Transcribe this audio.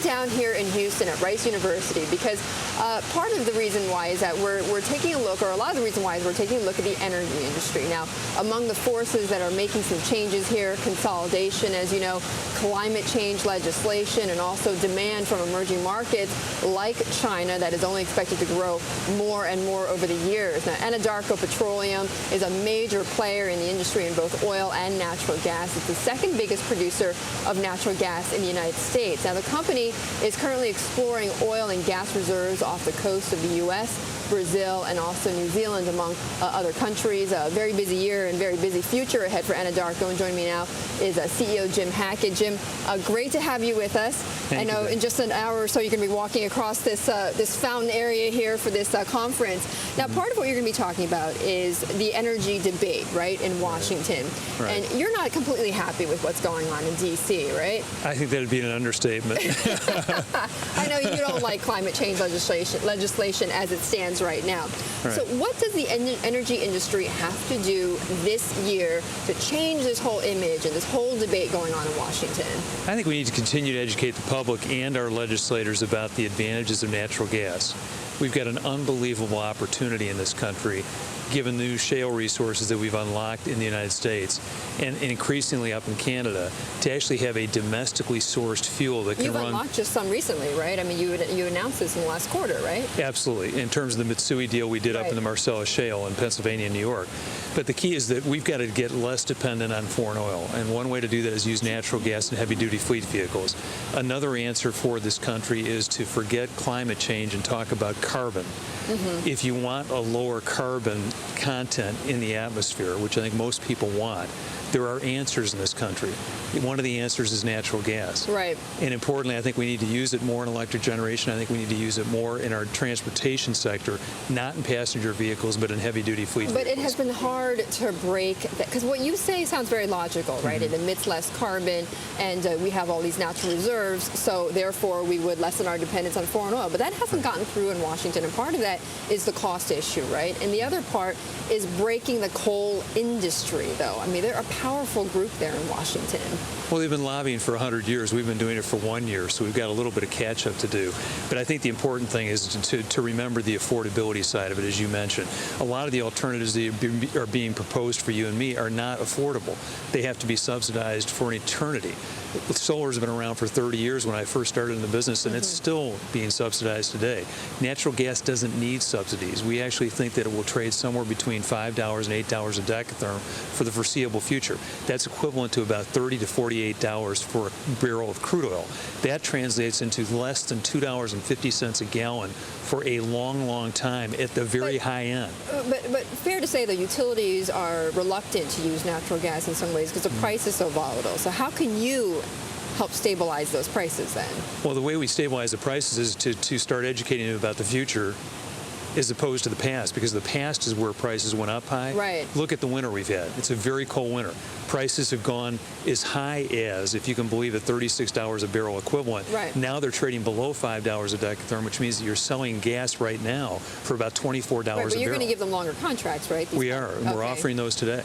down here in Houston at Rice University because part of the reason why is that we're taking a look, or a lot of the reason why is we're taking a look at the energy industry. Now, among the forces that are making some changes here, consolidation, as you know, climate change legislation, and also demand from emerging markets like China that is only expected to grow more and more over the years. Now, Anadarko Petroleum is a major player in the industry in both oil and natural gas. It's the second biggest producer of natural gas in the United States. Now, the company is currently exploring oil and gas reserves off the coast of the U.S., Brazil, and also New Zealand, among other countries. A very busy year and very busy future ahead for Anadarko. And joining me now is CEO Jim Hackett. Jim, great to have you with us. I know in just an hour or so you're going to be walking across this this fountain area here for this conference. Now, part of what you're going to be talking about is the energy debate, right, in Washington. Right. And you're not completely happy with what's going on in D.C., right? I think that would be an understatement. I know you don't like climate change legislation as it stands right now. Right. So what does the energy industry have to do this year to change this whole image and this whole debate going on in Washington? I think we need to continue to educate the public and our legislators about the advantages of natural gas. We've got an unbelievable opportunity in this country, given the new shale resources that we've unlocked in the United States and increasingly up in Canada, to actually have a domestically sourced fuel that can run. You've unlocked just some recently, right? I mean, you announced this in the last quarter, right? Absolutely. In terms of the Mitsui deal we did up in the Marcellus Shale in Pennsylvania and New York. But the key is that we've got to get less dependent on foreign oil. And one way to do that is use natural gas in heavy-duty fleet vehicles. Another answer for this country is to forget climate change and talk about carbon. If you want a lower carbon content in the atmosphere, which I think most people want, there are answers in this country. One of the answers is natural gas. Right. And importantly, I think we need to use it more in electric generation. I think we need to use it more in our transportation sector, not in passenger vehicles, but in heavy-duty fleet vehicles. But it has been hard to break that, because what you say sounds very logical, right? It emits less carbon, and we have all these natural reserves, so therefore we would lessen our dependence on foreign oil. But that hasn't gotten through in Washington, and part of that is the cost issue, right? And the other part is breaking the coal industry, though. I mean, they're a powerful group there in Washington. Well, they've been lobbying for 100 years. We've been doing it for 1 year, so we've got a little bit of catch-up to do. But I think the important thing is to remember the affordability side of it, as you mentioned. A lot of the alternatives that are being proposed for you and me are not affordable. They have to be subsidized for an eternity. Solar has been around for 30 years when I first started in the business, and it's still being subsidized today. Natural gas doesn't need subsidies. We actually think that it will trade somewhere between $5 and $8 a decatherm for the foreseeable future. That's equivalent to about $30 to $48 for a barrel of crude oil. That translates into less than $2.50 a gallon for a long, long time at the very high end. But fair to say the utilities are reluctant to use natural gas in some ways because the price is so volatile. So how can you help stabilize those prices then? Well, the way we stabilize the prices is to start educating them about the future as opposed to the past, because the past is where prices went up high. Right. Look at the winter we've had. It's a very cold winter. Prices have gone as high as, if you can believe it, $36 a barrel equivalent. Right. Now they're trading below $5 a decatherm, which means that you're selling gas right now for about $24 a barrel. But you're going to give them longer contracts, right? We are, and we're offering those today.